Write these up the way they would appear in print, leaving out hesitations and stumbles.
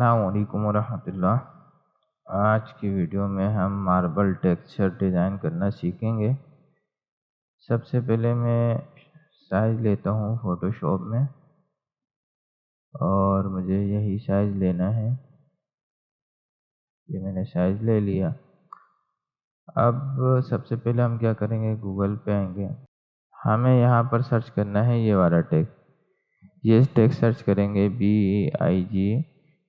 अस्सलाम वालेकुम रहमतुल्लाह। आज की वीडियो में हम मार्बल टेक्सचर डिज़ाइन करना सीखेंगे। सबसे पहले मैं साइज़ लेता हूँ फ़ोटोशॉप में और मुझे यही साइज़ लेना है। ये मैंने साइज़ ले लिया। अब सबसे पहले हम क्या करेंगे, गूगल पे आएंगे। हमें यहाँ पर सर्च करना है ये वाला टेक्स्ट। ये टेक्स्ट सर्च करेंगे BEIG,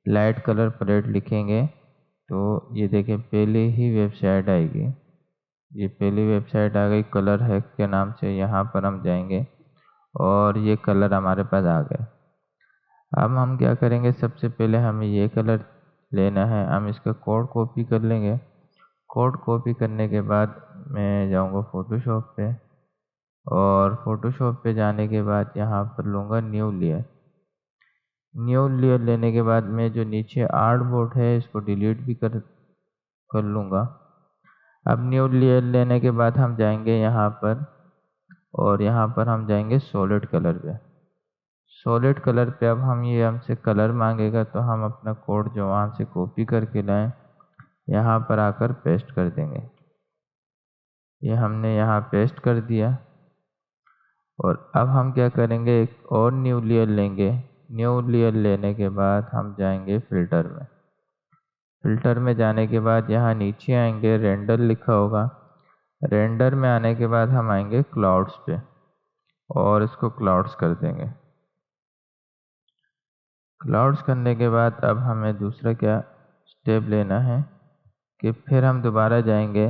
लाइट कलर पैलेट लिखेंगे तो ये देखिए पहले ही वेबसाइट आएगी। ये पहली वेबसाइट आ गई कलर हैक के नाम से। यहाँ पर हम जाएंगे और ये कलर हमारे पास आ गए। अब हम क्या करेंगे, सबसे पहले हमें ये कलर लेना है। हम इसका कोड कॉपी कर लेंगे। कोड कॉपी करने के बाद मैं जाऊँगा फ़ोटोशॉप पे और फ़ोटोशॉप पे जाने के बाद यहाँ पर लूँगा न्यू लेयर। न्यू लेयर लेने के बाद मैं जो नीचे आर्टबोर्ड है इसको डिलीट भी कर लूँगा। अब न्यू लेयर लेने के बाद हम जाएंगे यहाँ पर और यहाँ पर हम जाएंगे सॉलिड कलर पे। सॉलिड कलर पे अब ये हमसे कलर मांगेगा तो हम अपना कोड जो वहाँ से कॉपी करके लाएं यहाँ पर आकर पेस्ट कर देंगे। ये हमने यहाँ पेस्ट कर दिया और अब हम क्या करेंगे, एक और न्यू लेयर लेंगे। न्यू लेयर लेने के बाद हम जाएंगे फ़िल्टर में। फ़िल्टर में जाने के बाद यहाँ नीचे आएंगे, रेंडर लिखा होगा। रेंडर में आने के बाद हम आएंगे क्लाउड्स पे और इसको क्लाउड्स कर देंगे। क्लाउड्स करने के बाद अब हमें दूसरा क्या स्टेप लेना है कि फिर हम दोबारा जाएंगे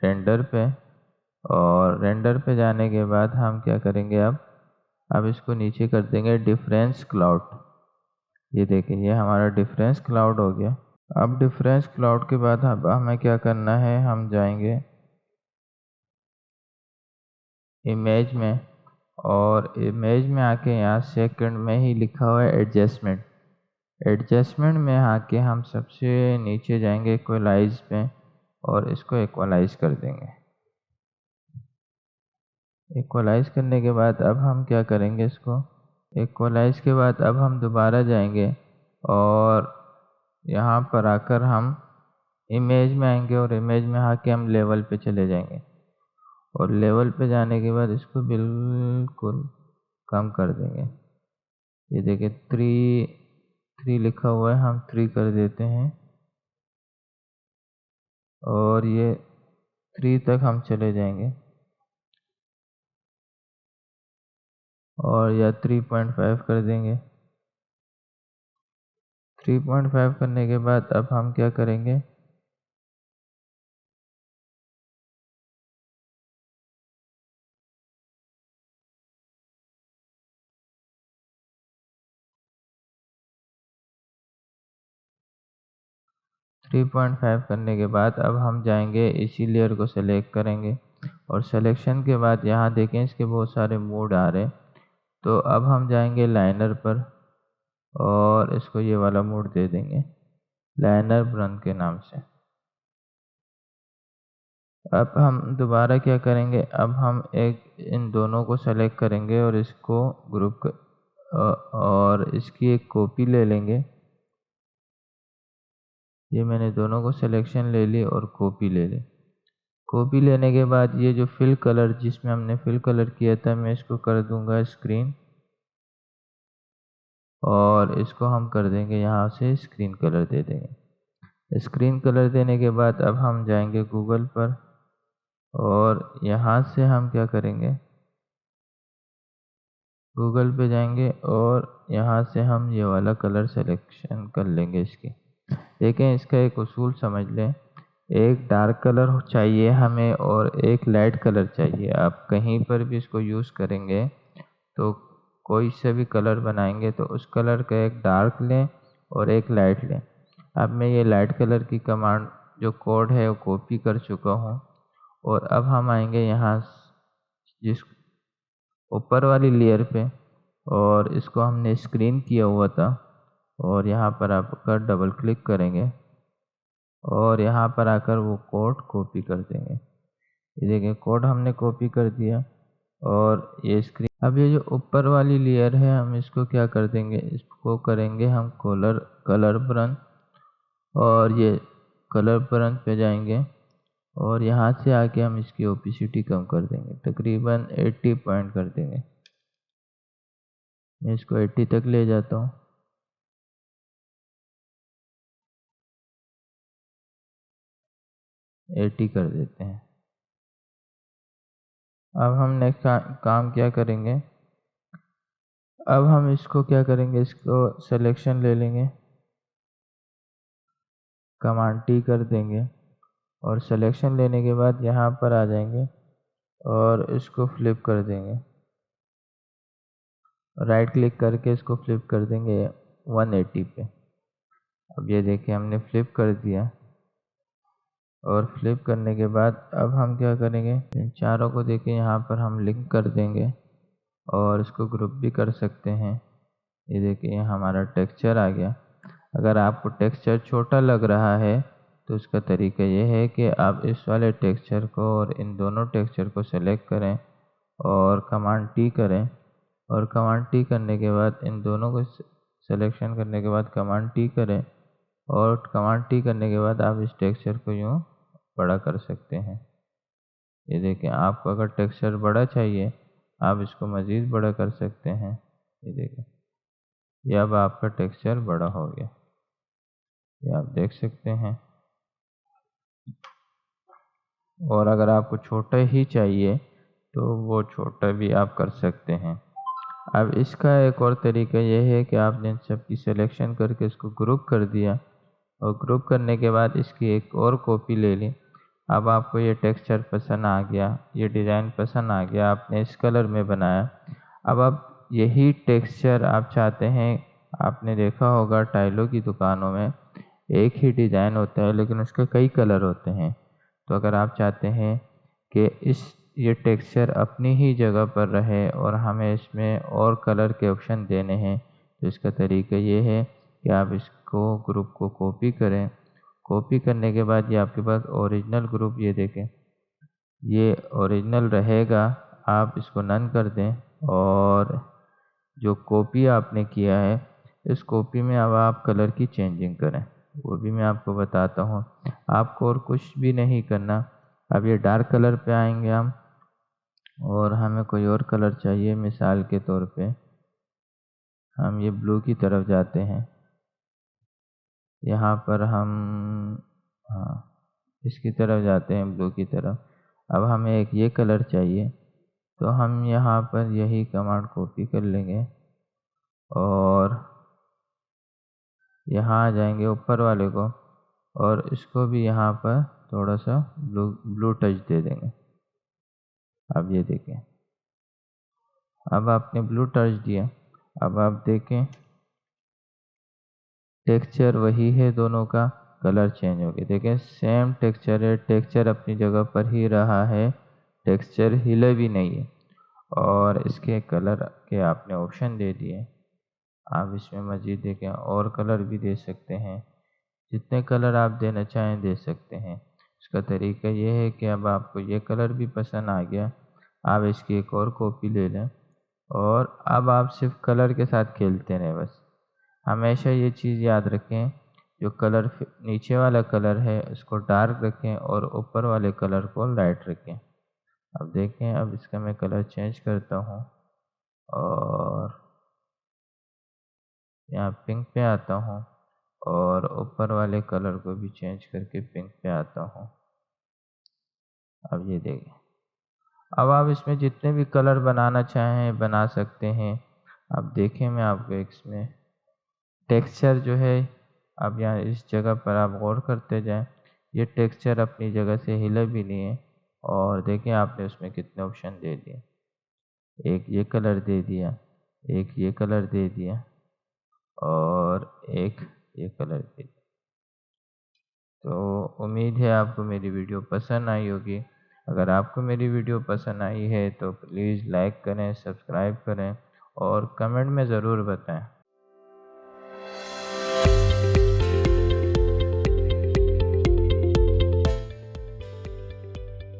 रेंडर पे और रेंडर पे जाने के बाद हम क्या करेंगे, अब इसको नीचे कर देंगे डिफरेंस क्लाउड। ये देखिए ये हमारा डिफरेंस क्लाउड हो गया। अब डिफरेंस क्लाउड के बाद अब हमें क्या करना है, हम जाएंगे इमेज में और इमेज में आके यहाँ सेकंड में ही लिखा हुआ है एडजस्टमेंट। एडजस्टमेंट में आके हम सबसे नीचे जाएंगे इक्वलाइज पे और इसको इक्वलाइज कर देंगे। इक्वलाइज करने के बाद अब हम क्या करेंगे, इसको इक्वलाइज के बाद अब हम दोबारा जाएंगे और यहाँ पर आकर हम इमेज में आएंगे और इमेज में आके हम लेवल पे चले जाएंगे और लेवल पे जाने के बाद इसको बिल्कुल कम कर देंगे। ये देखिए 3 लिखा हुआ है, हम 3 कर देते हैं और ये 3 तक हम चले जाएंगे और या 3.5 कर देंगे। 3.5 करने के बाद अब हम क्या करेंगे, 3.5 करने के बाद अब हम जाएंगे इसी लेयर को सेलेक्ट करेंगे और सिलेक्शन के बाद यहाँ देखें इसके बहुत सारे मोड आ रहे हैं। तो अब हम जाएंगे लाइनर पर और इसको ये वाला मोड दे देंगे लाइनर ब्रन के नाम से। अब हम दोबारा क्या करेंगे, अब हम इन दोनों को सेलेक्ट करेंगे और इसको ग्रुप और इसकी एक कॉपी ले लेंगे। ये मैंने दोनों को सिलेक्शन ले ली और कॉपी ले ली। कॉपी लेने के बाद ये जो फिल कलर जिसमें हमने फिल कलर किया था मैं इसको कर दूंगा स्क्रीन और इसको हम कर देंगे यहाँ से स्क्रीन कलर दे देंगे। स्क्रीन कलर देने के बाद अब हम जाएंगे गूगल पर और यहाँ से हम क्या करेंगे, गूगल पे जाएंगे और यहाँ से हम ये वाला कलर सिलेक्शन कर लेंगे इसकी। देखें इसका एक उसूल समझ लें, एक डार्क कलर चाहिए हमें और एक लाइट कलर चाहिए। आप कहीं पर भी इसको यूज़ करेंगे तो कोई से भी कलर बनाएंगे तो उस कलर का एक डार्क लें और एक लाइट लें। अब मैं ये लाइट कलर की कमांड जो कोड है वो कॉपी कर चुका हूँ और अब हम आएंगे यहाँ जिस ऊपर वाली लेयर पे और इसको हमने स्क्रीन किया हुआ था और यहाँ पर आकर डबल क्लिक करेंगे और यहाँ पर आकर वो कोड कॉपी कर देंगे। ये देखिए कोड हमने कॉपी कर दिया और ये स्क्रीन। अब ये जो ऊपर वाली लेयर है हम इसको क्या कर देंगे, इसको करेंगे हम कलर ब्रन और ये कलर परंत पे जाएंगे और यहाँ से आके हम इसकी ओपेसिटी कम कर देंगे, तकरीबन 80 पॉइंट कर देंगे। मैं इसको 80 तक ले जाता हूँ। एटी कर देते हैं। अब हम नेक्स्ट काम क्या करेंगे, अब हम इसको क्या करेंगे, इसको सिलेक्शन ले लेंगे, कमांड टी कर देंगे और सिलेक्शन लेने के बाद यहाँ पर आ जाएंगे और इसको फ्लिप कर देंगे, राइट क्लिक करके इसको फ्लिप कर देंगे 180 पे। अब ये देखिए हमने फ्लिप कर दिया और फ्लिप करने के बाद अब हम क्या करेंगे, इन चारों को देखिए यहाँ पर हम लिंक कर देंगे और इसको ग्रुप भी कर सकते हैं। ये देखिए हमारा टेक्सचर आ गया। अगर आपको टेक्सचर छोटा लग रहा है तो उसका तरीका ये है कि आप इस वाले टेक्सचर को और इन दोनों टेक्सचर को सेलेक्ट करें और कमांड टी करें और कमांड टी करने के बाद इन दोनों को सिलेक्शन करने के बाद कमांड टी करें और कमांड टी करने के बाद आप इस टेक्सचर को यूँ बड़ा कर सकते हैं। ये देखें, आपको अगर टेक्सचर बड़ा चाहिए आप इसको मज़ीद बड़ा कर सकते हैं। ये देखें, ये अब आपका टेक्सचर बड़ा हो गया, ये आप देख सकते हैं। और अगर आपको छोटा ही चाहिए तो वो छोटा भी आप कर सकते हैं। अब इसका एक और तरीका ये है कि आपने सबकी सिलेक्शन करके इसको ग्रुप कर दिया और ग्रुप करने के बाद इसकी एक और कॉपी ले ली। अब आपको ये टेक्सचर पसंद आ गया, ये डिज़ाइन पसंद आ गया, आपने इस कलर में बनाया। अब आप यही टेक्सचर आप चाहते हैं, आपने देखा होगा टाइलों की दुकानों में एक ही डिज़ाइन होता है लेकिन उसके कई कलर होते हैं। तो अगर आप चाहते हैं कि ये टेक्सचर अपनी ही जगह पर रहे और हमें इसमें और कलर के ऑप्शन देने हैं, तो इसका तरीका ये है कि आप इसको ग्रुप को कॉपी करें। कॉपी करने के बाद ये आपके पास ओरिजिनल ग्रुप, ये देखें ये ओरिजिनल रहेगा। आप इसको नन कर दें और जो कॉपी आपने किया है इस कॉपी में अब आप कलर की चेंजिंग करें, वो भी मैं आपको बताता हूँ। आपको और कुछ भी नहीं करना। अब ये डार्क कलर पे आएंगे हम और हमें कोई और कलर चाहिए, मिसाल के तौर पे हम ये ब्लू की तरफ जाते हैं। यहाँ पर हम हाँ इसकी तरफ जाते हैं, ब्लू की तरफ। अब हमें एक ये कलर चाहिए तो हम यहाँ पर यही कमांड कॉपी कर लेंगे और यहाँ आ जाएंगे ऊपर वाले को और इसको भी यहाँ पर थोड़ा सा ब्लू टच दे देंगे। अब ये देखें, अब आपने ब्लू टच दिया। अब आप देखें टेक्सचर वही है, दोनों का कलर चेंज हो गया। देखें सेम टेक्सचर है, टेक्सचर अपनी जगह पर ही रहा है, टेक्सचर हिले भी नहीं है। और इसके कलर के आपने ऑप्शन दे दिए। आप इसमें मज़ीद देखें और कलर भी दे सकते हैं, जितने कलर आप देना चाहें दे सकते हैं। इसका तरीका ये है कि अब आपको ये कलर भी पसंद आ गया, आप इसकी एक और कॉपी ले लें और अब आप सिर्फ कलर के साथ खेलते रहें। बस हमेशा ये चीज़ याद रखें, जो कलर नीचे वाला कलर है उसको डार्क रखें और ऊपर वाले कलर को लाइट रखें। अब देखें, अब इसका मैं कलर चेंज करता हूँ और यहाँ पिंक पे आता हूँ और ऊपर वाले कलर को भी चेंज करके पिंक पे आता हूँ। अब ये देखें, अब आप इसमें जितने भी कलर बनाना चाहें बना सकते हैं। अब देखें मैं आपको इसमें टेक्सचर जो है, अब यहाँ इस जगह पर आप गौर करते जाएं, ये टेक्सचर अपनी जगह से हिले भी नहीं है। और देखें आपने उसमें कितने ऑप्शन दे दिए, एक ये कलर दे दिया, एक ये कलर दे दिया और एक ये कलर दे दिया। तो उम्मीद है आपको मेरी वीडियो पसंद आई होगी। अगर आपको मेरी वीडियो पसंद आई है तो प्लीज़ लाइक करें, सब्सक्राइब करें और कमेंट में ज़रूर बताएं।